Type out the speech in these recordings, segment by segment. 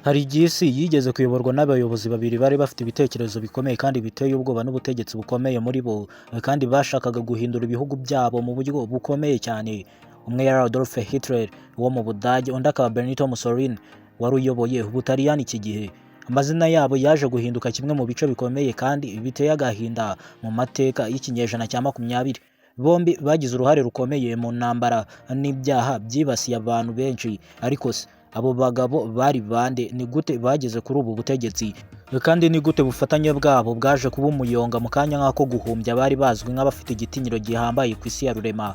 Hari igihe isi yigeze kuyoborwa n'abayobozi babiri bari bafite ibitekerezo bikomeye kandi biteye ubwoba n'ubutegetsi bukomeye muri bo, kandi bashakaga guhindura ibihugu byabo mu buryo bukomeye cyane. Umwe yari Adolf Hitler wo mu Budage, undi akaba Benito Mussolini wari uyoboye Ubutaliyani iki gihe. Amazina yabo yaje guhinduka kimwe mu bice bikomeye kandi biteye agahinda mu mateka y'ikinyejana cya 20. Bombi bagize uruhare rukomeye mu ntambara n'ibyaha byibasiye abantu benshi. Ariko se abo bagabo bari bande? Ni gute bageze kuri ubu butegetsi? Kandi ni gute ubufatanye bwabo bwaje kuba umuyonga mu kanya nk'ako guhumbya bari bazwi nk'abafite igitinyiro gihambaye ku isi ya rurema?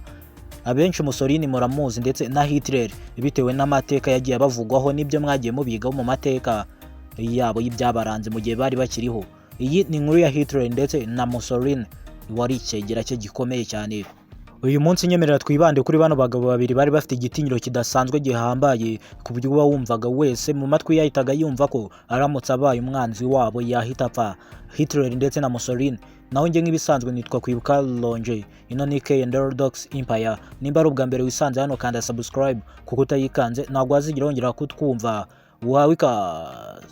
Abenshi Mussolini muramuzi ndetse na Hitler bitewe n'amateka yagiye abavugwaho n'ibyo mwagiye mubigaho mu mateka yabo y'ibyabaranze mu gihe bari bakiriho. Iyi ni inkuru ya Hitler ndetse na Mussolini wari icyegera cye gikomeye cyane. Uyu munsi nyemerera twibande kuri bano bagabo babiri bari bafite igitinyiro kidasanzwe gihambaye ku buryo uba wumvaga wese mu matwi yahitaga yumva ko aramutse abaye umwanzi wabo yahita apfa. Hitler ndetse na Mussolini. Naho njye nk'ibisanzwe nitwa Kwibuka Longe, ino ni K&Orthodox Empire. Nimba ari ubwa mbere wisanze hano kanda subscribe, kuko utayikanze ntabwo wazigira wongera kutwumva. Wawe ikaze.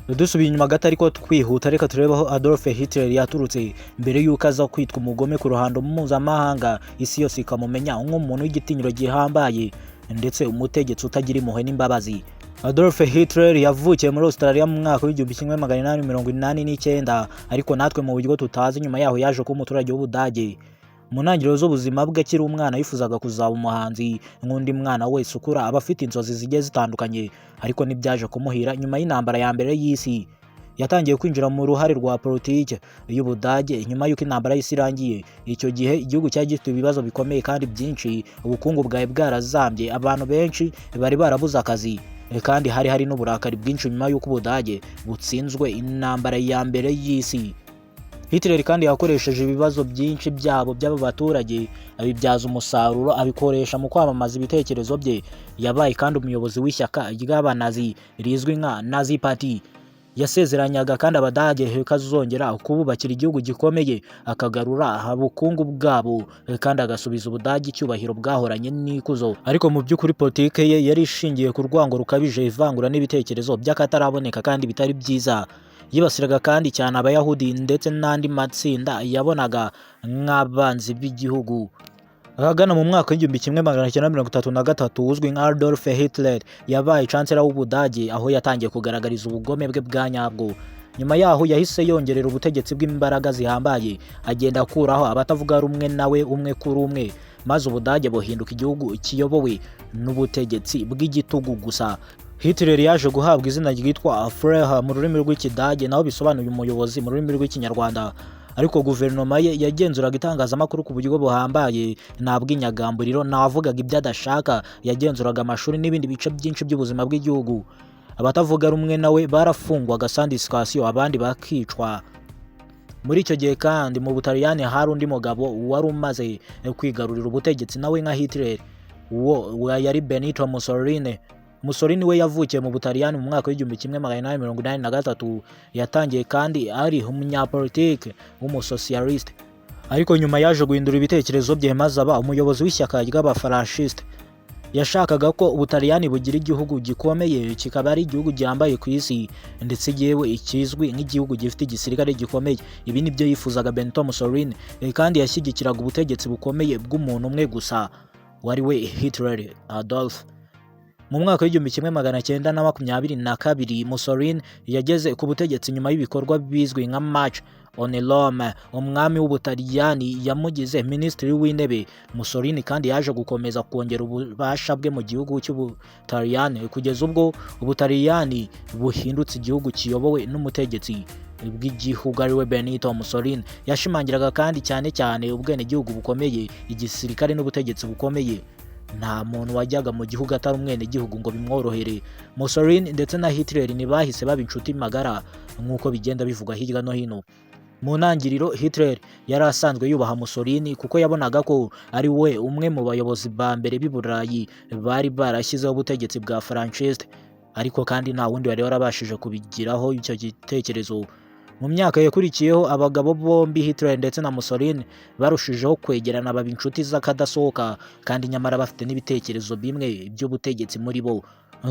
Dusubiye inyuma gato ariko twihuta, reka turebe aho Adolf Hitler yaturutse mbere y'uko aza kwitwa umugome ku ruhando mpuzamahanga, isi yose ikamumenya nk'umuntu w'igitinyiro gihambaye ndetse umutegetsi utagira impuhwe n'imbabazi. Adolf Hitler yavukiye muri Australia mu mwaka w'1889, ariko natwe mu buryo tutazi nyuma yaho yaje kuba umuturage w'Ubudage. Mu ntangiriro z'ubuzima bwe akiri umwana yifuzaga kuzaba umuhanzi nk'undi mwana wese ukura aba afite inzozi zigiye zitandukanye, ariko ntibyaje kumuhira. Nyuma y'intambara ya mbere y'isi yatangiye kwinjira mu ruhare rwa politiki y'Ubudage. Nyuma y'uko intambara y'isi irangiye, icyo gihe igihugu cyari gifite ibibazo bikomeye kandi byinshi, ubukungu bwawe bwarazambye, abantu benshi bari barabuze akazi, kandi hari n'uburakari bwinshi nyuma y'uko Ubudage butsinzwe intambara ya mbere y'isi. Hitler kandi yakoresheje ibibazo byinshi byabo by'abo baturage abibyaza umusaruro, abikoresha mu kwamamaza ibitekerezo bye. Yabaye kandi umuyobozi w'ishyaka ry'abanazi rizwi nka Nazi Party. Yasezeranyaga kandi Abadage ko azongera kububakira igihugu gikomeye, akagarura ubukungu bwabo kandi agasubiza Ubudage icyubahiro bwahoranye n'ikuzo. Ariko mu by'ukuri politike ye yari ishingiye ku rwango rukabije, ivangura n'ibitekerezo by'akataraboneka kandi bitari byiza. Yibasiraga kandi cyane Abayahudi ndetse n'andi matsinda yabonaga nk'abanzi b'igihugu. Ahagana mu mwaka w'1933 uzwi nka Adolf Hitler yabaye chancellor w'Ubudage, aho yatangiye kugaragariza ubugome bwe bwa nyabwo. Nyuma yaho yahise yongerera ubutegetsi bw'imbaraga zihambaye, agenda akuraho abatavuga rumwe nawe umwe kuri umwe, maze Ubudage buhinduka igihugu kiyobowe n'ubutegetsi bw'igitugu gusa. Hitler yaje guhabwa izina ryitwa Führer mu rurimi rw'Ikidage, naho bisobanuye umuyobozi mu rurimi rw'Ikinyarwanda. Ariko guverinoma ye yagenzuraga itangazamakuru ku buryo buhambaye, nta bw'inyagamburiro, ntawavugaga ibyo adashaka. Yagenzuraga amashuri n'ibindi bice byinshi by'ubuzima bw'igihugu. Abatavuga rumwe nawe barafungwaga sans discussion, abandi bakicwa. Muri icyo gihe kandi mu Butaliyani hari undi mugabo wari umaze kwigarurira ubutegetsi nawe nka Hitler, uwo yari Benito Mussolini. Mussolini we yavukiye mu Butaliyani mu mwaka w'1883. Yatangiye kandi ari umunyapolitike w'umusocialiste, ariko nyuma yaje guhindura ibitekerezo bye maze aba umuyobozi w'ishyaka ry'abafaranshiste. Yashakaga ko Ubutaliyani bugira igihugu gikomeye, kikaba ari igihugu gihambaye ku isi ndetse yewe ikizwi nk'igihugu gifite igisirikare gikomeye. Ibi nibyo yifuzaga Benito Mussolini, kandi yashyigikiraga ubutegetsi bukomeye bw'umuntu umwe gusa, wari we Hitler Adolf. Mu mwaka w'1922 Mussolini yageze ku butegetsi nyuma y'ibikorwa bizwi nka March on Rome. Umwami w'Ubutaliyani yamugize minisitiri w'intebe. Mussolini kandi yaje gukomeza kongera ububasha bwe mu gihugu cy'Ubutaliyani kugeza ubwo Ubutaliyani buhindutse igihugu kiyobowe n'umutegetsi bw'igihugu ari we Benito Mussolini. Yashimangiraga kandi cyane ubwenegihugu bukomeye, igisirikare n'ubutegetsi bukomeye. Nta muntu wajyaga mu gihugu atari umwenegihugu ngo bimworohere. Mussolini ndetse na Hitler ntibahise baba inshuti magara nk'uko bigenda bivugwa hirya no hino. Mu ntangiriro Hitler yari asanzwe yubaha Mussolini kuko yabonaga ko ari we umwe mu bayobozi ba mbere b'i Burayi bari barashyizeho ubutegetsi bwa Franchiste, ariko kandi nta wundi wari warabashije kubigiraho icyo gitekerezo. Mu myaka yakurikiyeho abagabo bombi Hitler ndetse na Mussolini barushijeho kwegerana baba inshuti z'akadasohoka kandi nyamara bafite n'ibitekerezo bimwe by'ubutegetsi muri bo.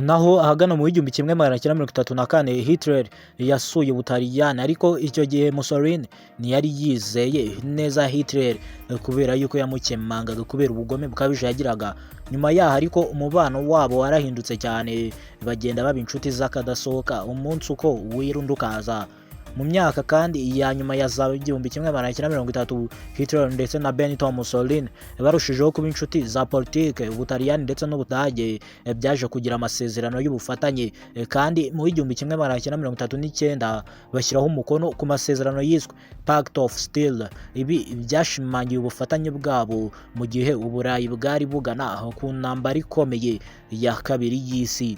Naho ahagana mu 1934 Hitler yasuye Ubutaliyani, ariko icyo gihe Mussolini ntiyari yizeye neza Hitler kubera yuko yamukemangaga kubera ubugome bukabije yagiraga. Nyuma yaho ariko umubano wabo warahindutse cyane, bagenda baba inshuti z'akadasohoka umunsi uko wira undi ukaza. Mu myaka kandi ya nyuma ya za 1930 Hitler ndetse na Benito Mussolini barushijeho kuba inshuti za politike. Ubutaliyani ndetse n'Ubudage byaje kugira amasezerano y'ubufatanye, kandi mu 1939 bashyiraho umukono ku masezerano yiswe Pact of Steel. Ibi byashimangiye ubufatanye bwabo mu gihe Uburayi bwari bugana ku ntambara ikomeye ya kabiri y'isi.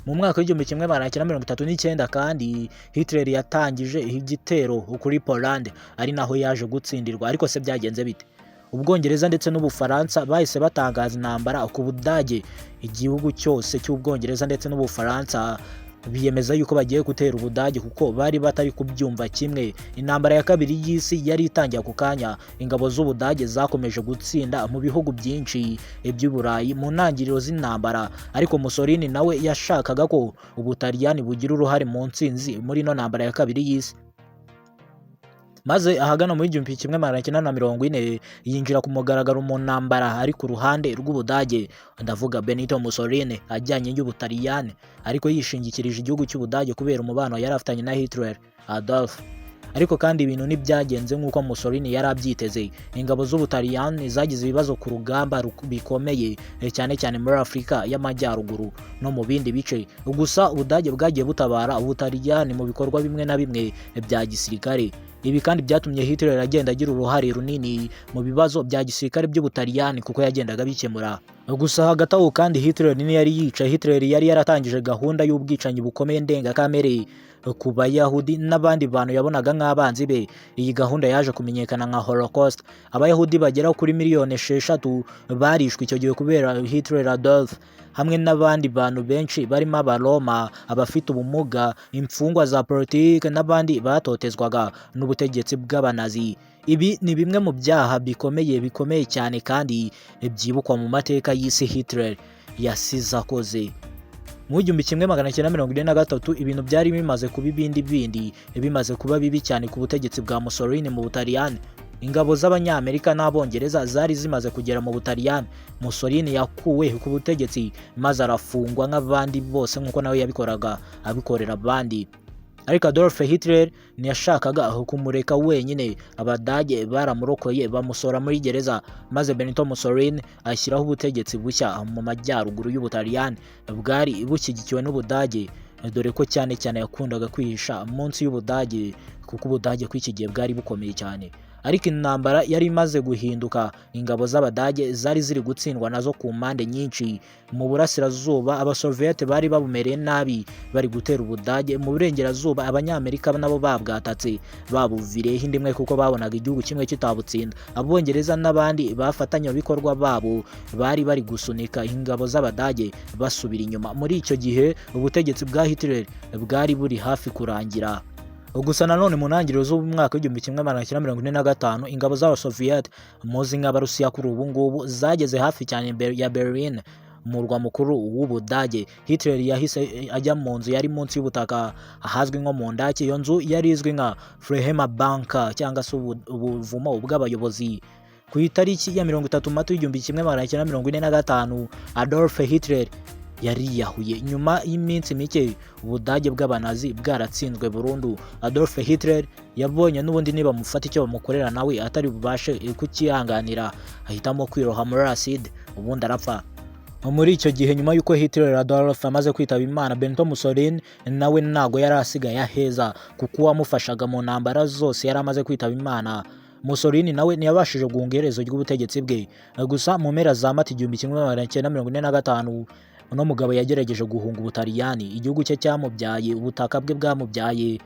Mu mwaka w'1939 kandi Hitler yatangije igitero kuri Poland, ari naho yaje gutsindirwa. Ariko se byagenze bite? Ubwongereza ndetse n'Ubufaransa bahise batangaza intambara ku Budage. Igihugu cyose cy'Ubwongereza ndetse n'Ubufaransa biyemeza yuko bagiye gutera Ubudage kuko bari batari kubyumva kimwe. Intambara ya kabiri y'isi yari itangiye ako kanya. Ingabo z'Ubudage zakomeje gutsinda mu bihugu byinshi by'Uburayi mu ntangiriro z'intambara, ariko Mussolini nawe yashakaga ko Ubutaliyani bugira uruhare mu ntsinzi muri ino ntambara ya kabiri y'isi. Maze ahagana muri 1940 yinjira ku mugaragaro mu ntambara ari ku ruhande rw'Ubudage. Ndavuga Benito Mussolini ajyanye y'Ubutaliyani, ariko yishingikirije igihugu cy'Ubudage kubera umubano yari afitanye na Hitler Adolf. Ariko kandi ibintu ntibyagenze nk'uko Mussolini yari abyiteze. Ingabo z'Ubutaliyani zagize ibibazo ku rugamba bikomeye, cyane cyane muri Afurika y'Amajyaruguru no mu bindi bice. Gusa Ubudage bwagiye butabara Ubutaliyani mu bikorwa bimwe na bimwe bya gisirikare. Ibi kandi byatumye Hitler agenda agira uruhare runini mu bibazo bya gisirikare by'Ubutaliyani kuko yagendaga bikemura. Gusa hagati aho kandi Hitler yari yica. Hitler yari yaratangije gahunda y'ubwicanyi bukomeye ndengakamere ku Bayahudi n'abandi bantu yabonaga nk'abanzi be. Iyi gahunda yaje kumenyekana nka Holocaust. Abayahudi bagera kuri 6,000,000 barishwe icyo gihe kubera Hitler Adolf, hamwe n'abandi bantu benshi barimo Abaroma, abafite ubumuga, imfungwa za politike n'abandi batotezwaga n'ubutegetsi bw'Abanazi. Ibi ni bimwe mu byaha bikomeye cyane kandi byibukwa mu mateka y'isi Hitler yasize akoze. Mu 1943 ibintu byari bimaze kuba bimaze kuba bibi cyane ku butegetsi bwa Mussolini mu Butaliyani. Ingabo z'Abanyamerika n'Abongereza zari zimaze kugera mu Butaliyani. Mussolini yakuwe ku butegetsi maze arafungwa nk'abandi bose nk'uko nawe yabikoraga abikorera abandi. Ariko Adolf Hitler ntiyashakaga kumureka wenyine. Abadage baramurokoye bamusora muri gereza, maze Benito Mussolini ashyiraho ubutegetsi bushya mu majyaruguru y'Ubutaliyani bwari bushyigikiwe n'Ubudage, dore ko cyane yakundaga kwihisha munsi y'Ubudage kuko Ubudage kw'iki gihe bwari bukomeye cyane. Ariko intambara yari imaze guhinduka. Ingabo z'Abadage zari ziri gutsindwa nazo ku mpande nyinshi. Mu burasirazuba Abasoviete bari babumereye nabi bari gutera Ubudage. Mu burengerazuba Abanyamerika nabo babwatatse babuvireho indimwe kuko babonaga igihugu kimwe kitabutsinda. Abongereza n'abandi bafatanyabikorwa babo bari gusunika ingabo z'Abadage basubira inyuma. Muri icyo gihe ubutegetsi bwa Hitler bwari buri hafi kurangira. Gusa nanone mu ntangiriro z'umwaka w'1945 ingabo z'Abasoviete muzi nk'Abarusiya kuri ubu ngubu zageze hafi cyane ya Berlin, umurwa mukuru w'Ubudage. Hitler yahise ajya mu nzu yari munsi y'ubutaka ahazwi nko mu ndake. Iyo nzu yari izwi nka Freiheimer Bunker cyangwa se ubuvumo bw'abayobozi. Ku itariki ya 30 Mata 1945 Adolf Hitler yariyahuye. Nyuma y'iminsi mike Ubudage bw'Abanazi bwaratsinzwe burundu. Adolf Hitler yabonye n'ubundi niba mufata icyo bamukorera nawe atari bubashe kukihanganira, ahitamo kwiroha muri acide ubundi arapfa. Muri icyo gihe nyuma y'uko Hitler Adolf amaze kwitaba Imana, Benito Mussolini nawe ntago yari asigaye aheza kuko uwamufashaga mu ntambara zose yari amaze kwitaba Imana. Mussolini nawe ntiyabashije guhunga iherezo ry'ubutegetsi bwe. Gusa mu mpera za Mata 1945 uno mugabo yagerageje guhunga Ubutaliyani. Igihugu cye cyamubyaye, ubutaka bwe bwamubyaye.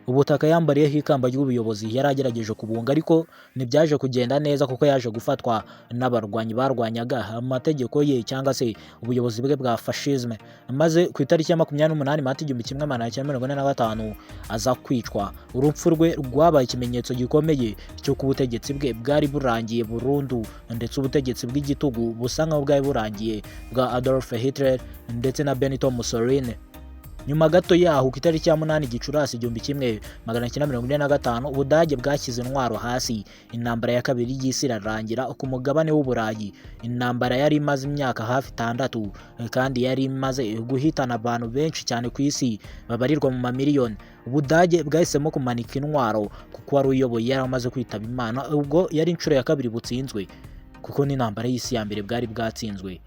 ubutaka yambariyeho ikamba ry'ubuyobozi yari agerageje kubunga, ariko ntibyaje kugenda neza kuko yaje gufatwa n'abarwanyi barwanyaga amategeko ye cyangwa se ubuyobozi bwe bwa fascisme, maze ku itariki ya 28 Mata 1945 aza kwicwa. Urupfu rwe rwabaye ikimenyetso gikomeye cy'uko ubutegetsi bwe bwari burangiye burundu, ndetse ubutegetsi bw'igitugu busa nkaho bwari burangiye bwa Adolf Hitler ndetse na Benito Mussolini. Nyuma gato yaho ku itariki ya 8 Gicurasi 1945 Ubudage bwashyize intwaro hasi, intambara ya kabiri y'isi irarangira ku mugabane w'Uburayi. Intambara yari imaze imyaka hafi 6 kandi yari imaze guhitana abantu benshi cyane ku isi babarirwa mu mamiliyoni. Ubudage bwahisemo kumanika intwaro kuko wari uyoboye yari amaze kwitaba Imana, ubwo yari inshuro ya kabiri butsinzwe kuko n'intambara y'isi ya mbere bwari bwatsinzwe.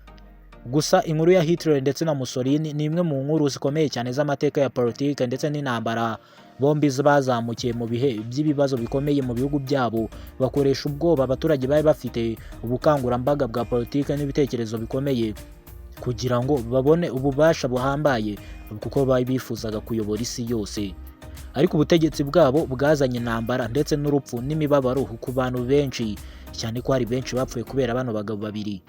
Gusa inkuru ya Hitler ndetse na Mussolini ni imwe mu nkuru zikomeye cyane z'amateka ya politiki ndetse n'intambara. Bombi bazamukiye mu bihe by'ibibazo bikomeye mu bihugu byabo, bakoresha ubwoba abaturage bari bafite, ubukangurambaga bwa politiki n'ibitekerezo bikomeye kugira ngo babone ububasha buhambaye kuko bari bifuzaga kuyobora isi yose. Ariko ubutegetsi bwabo bwazanye intambara ndetse n'urupfu n'imibabaro ku bantu benshi, cyane ko hari benshi bapfuye kubera bano bagabo babiri.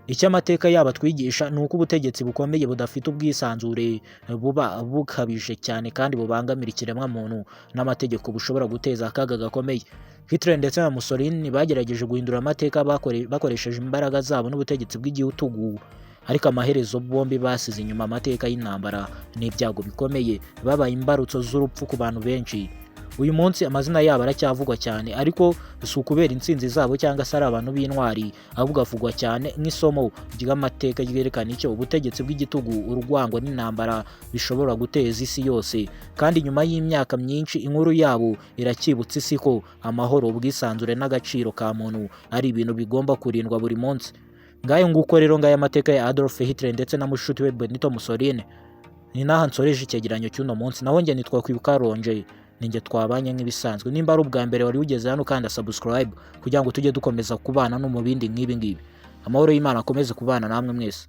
Icyo amateka yabo atwigisha ni uko ubutegetsi bukomeye budafite ubwisanzure buba bukabije cyane kandi bubangamira ikiremwamuntu n'amategeko bushobora guteza akaga gakomeye. Hitler ndetse na Mussolini bagerageje guhindura amateka bakoresheje imbaraga zabo n'ubutegetsi bw'igitugu, ariko amaherezo bombi basize inyuma amateka y'intambara n'ibyago bikomeye, babaye imbarutso z'urupfu ku bantu benshi. Uyu munsi amazina yabo aracyavugwa cyane, ariko si ukubera intsinzi zabo cyangwa se ari abantu b'intwari, ahubwo avugwa cyane nk'isomo ry'amateka ryerekana icyo ubutegetsi bw'igitugu, urwango n'intambara bishobora guteza isi yose. Kandi nyuma y'imyaka myinshi inkuru yabo iracyibutsa isi ko amahoro, ubwisanzure n'agaciro ka muntu ari ibintu bigomba kurindwa buri munsi. Ngayo nguko rero ngaya amateka ya Adolf Hitler ndetse na mushuti we Benito Mussolini. Ni naha nsoreje icyegeranyo cy'uno munsi, naho njye nitwa Kwibuka Ronje, ninjye twabanye nk'ibisanzwe. Nimba ari ubwa mbere wari ugeze hano kandi subscribe kugira ngo tujye dukomeza kubana no mu bindi nk'ibi ngibi. Amahoro y'Imana akomeze kubana namwe mwese.